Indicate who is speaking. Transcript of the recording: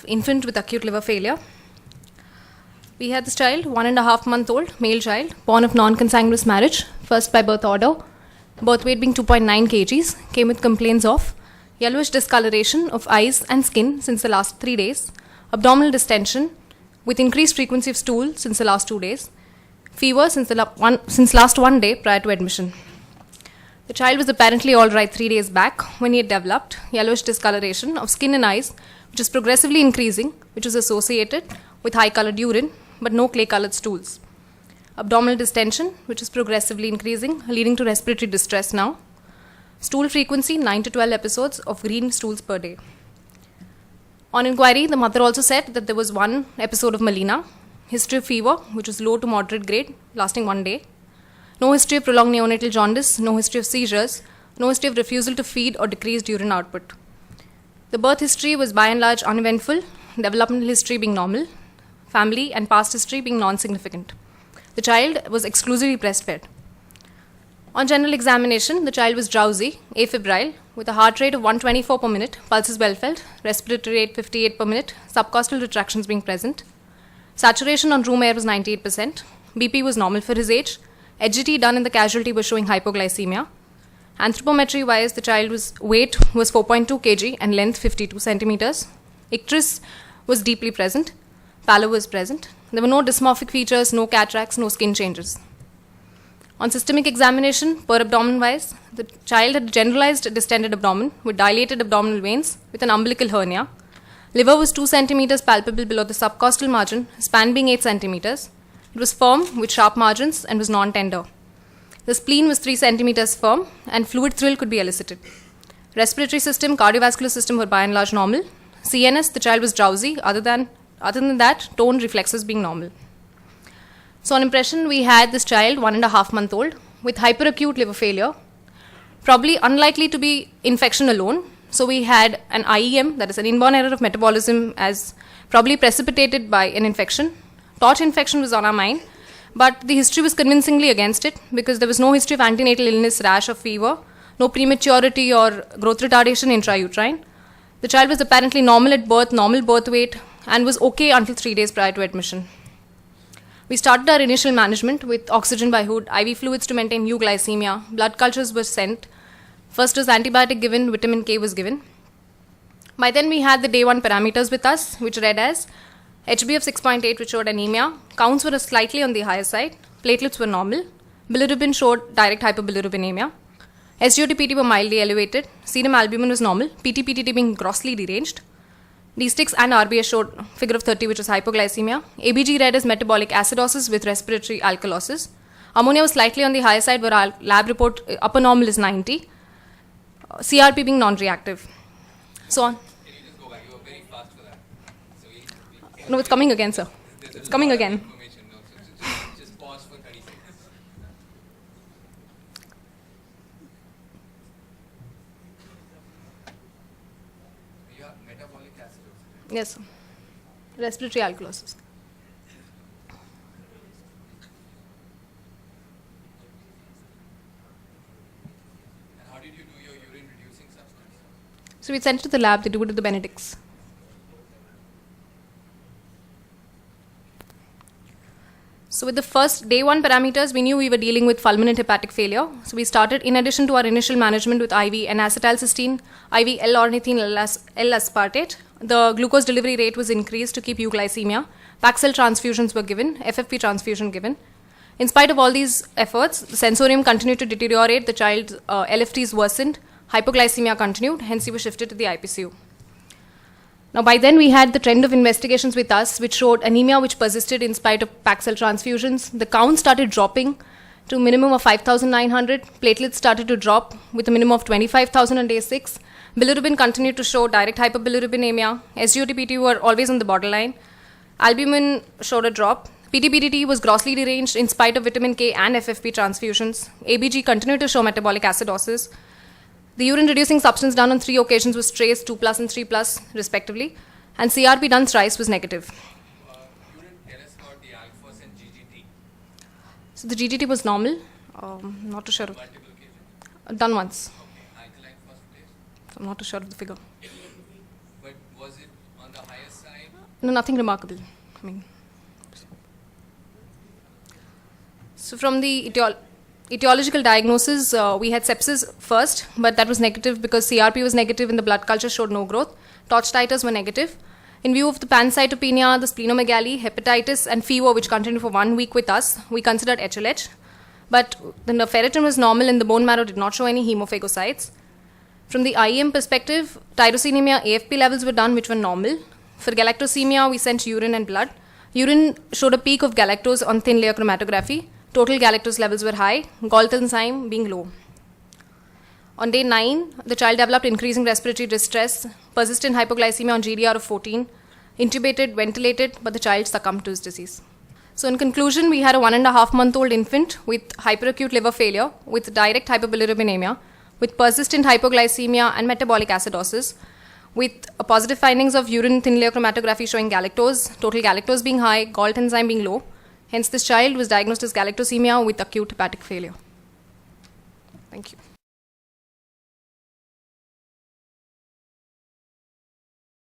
Speaker 1: of infant with acute liver failure. We had this child, 1.5-month-old, male child, born of non-consanguineous marriage, first by birth order, birth weight being 2.9 kgs, came with complaints of yellowish discoloration of eyes and skin since the last 3 days, abdominal distension with increased frequency of stool since the last 2 days, fever since last 1 day prior to admission. The child was apparently all right 3 days back when he had developed yellowish discoloration of skin and eyes, which is progressively increasing, which was associated with high-colored urine, but no clay-colored stools. Abdominal distension, which is progressively increasing, leading to respiratory distress now. Stool frequency, 9 to 12 episodes of green stools per day. On inquiry, the mother also said that there was 1 episode of melena, history of fever, which was low to moderate grade, lasting 1 day. No history of prolonged neonatal jaundice, no history of seizures, no history of refusal to feed or decreased urine output. The birth history was by and large uneventful, developmental history being normal, family and past history being non-significant. The child was exclusively breastfed. On general examination, the child was drowsy, afebrile, with a heart rate of 124 per minute, pulses well felt, respiratory rate 58 per minute, subcostal retractions being present. Saturation on room air was 98%. BP was normal for his age. HGT done in the casualty was showing hypoglycemia. Anthropometry-wise, the child's weight was 4.2 kg and length 52 centimeters. Icterus was deeply present. Pallor was present. There were no dysmorphic features, no cataracts, no skin changes. On systemic examination, per abdomen-wise, the child had generalized distended abdomen with dilated abdominal veins with an umbilical hernia. Liver was 2 centimeters palpable below the subcostal margin, span being 8 centimeters. It was firm with sharp margins and was non-tender. The spleen was 3 centimeters firm and fluid thrill could be elicited. Respiratory system, cardiovascular system were by and large normal. CNS, the child was drowsy. Other than that, tone reflexes being normal. So on impression, we had this child, 1.5-month-old, with hyperacute liver failure, probably unlikely to be infection alone. So we had an IEM, that is an inborn error of metabolism, as probably precipitated by an infection. Torch infection was on our mind, but the history was convincingly against it because there was no history of antenatal illness, rash or fever, no prematurity or growth retardation intrauterine. The child was apparently normal at birth, normal birth weight, and was okay until 3 days prior to admission. We started our initial management with oxygen by hood, IV fluids to maintain euglycemia, blood cultures were sent. First was antibiotic given, vitamin K was given. By then we had the day 1 parameters with us, which read as HB of 6.8, which showed anemia. Counts were slightly on the higher side. Platelets were normal. Bilirubin showed direct hyperbilirubinemia. SGOT-PT were mildly elevated. Serum albumin was normal. PT-PTT being grossly deranged. D6 and RBS showed figure of 30, which was hypoglycemia. ABG read as metabolic acidosis with respiratory alkalosis. Ammonia was slightly on the higher side, where our lab report upper normal is 90. CRP being non-reactive. So on. No, it's coming again, sir. It's coming again.
Speaker 2: Just pause for 30 seconds. You have metabolic acidosis.
Speaker 1: Yes, sir. Respiratory alkalosis.
Speaker 2: And how did you do your urine reducing substance?
Speaker 1: So we sent it to the lab. They do it at the Benedict's. So with the first day 1 parameters, we knew we were dealing with fulminant hepatic failure. So we started, in addition to our initial management with IV N-acetylcysteine, IV L-ornithine L-aspartate, the glucose delivery rate was increased to keep euglycemia. Paxil transfusions were given, FFP transfusion given. In spite of all these efforts, the sensorium continued to deteriorate, the child's LFTs worsened, hypoglycemia continued, hence he was shifted to the IPCU. Now, by then, we had the trend of investigations with us, which showed anemia which persisted in spite of Paxil transfusions. The count started dropping to a minimum of 5,900. Platelets started to drop with a minimum of 25,000 on day 6. Bilirubin continued to show direct hyperbilirubinemia. SGOT-PT were always on the borderline. Albumin showed a drop. PT-PTT was grossly deranged in spite of vitamin K and FFP transfusions. ABG continued to show metabolic acidosis. The urine-reducing substance done on 3 occasions was trace 2+ and 3+, respectively, and CRP done thrice was negative.
Speaker 2: You didn't tell us about the alphas and GGT.
Speaker 1: So the GGT was normal, not too sure.
Speaker 2: Multiple occasions.
Speaker 1: Done once.
Speaker 2: Okay. Alkaline phosphatase.
Speaker 1: I'm not too sure of the figure.
Speaker 2: But was it on the higher side
Speaker 1: No, nothing remarkable. I mean, so from the etiological diagnosis, we had sepsis first, but that was negative because CRP was negative and the blood culture showed no growth. Torch titers were negative. In view of the pancytopenia, the splenomegaly, hepatitis, and fever, which continued for 1 week with us, we considered HLH. But the ferritin was normal and the bone marrow did not show any hemophagocytes. From the IEM perspective, tyrosinemia AFP levels were done, which were normal. For galactosemia, we sent urine and blood. Urine showed a peak of galactose on thin layer chromatography. Total galactose levels were high, Galt enzyme being low. On day 9, the child developed increasing respiratory distress, persistent hypoglycemia on GDR of 14, intubated, ventilated, but the child succumbed to his disease. So in conclusion, we had a 1.5-month-old infant with hyperacute liver failure, with direct hyperbilirubinemia, with persistent hypoglycemia and metabolic acidosis, with positive findings of urine thin layer chromatography showing galactose, total galactose being high, Galt enzyme being low. Hence, this child was diagnosed as galactosemia with acute hepatic failure. Thank you.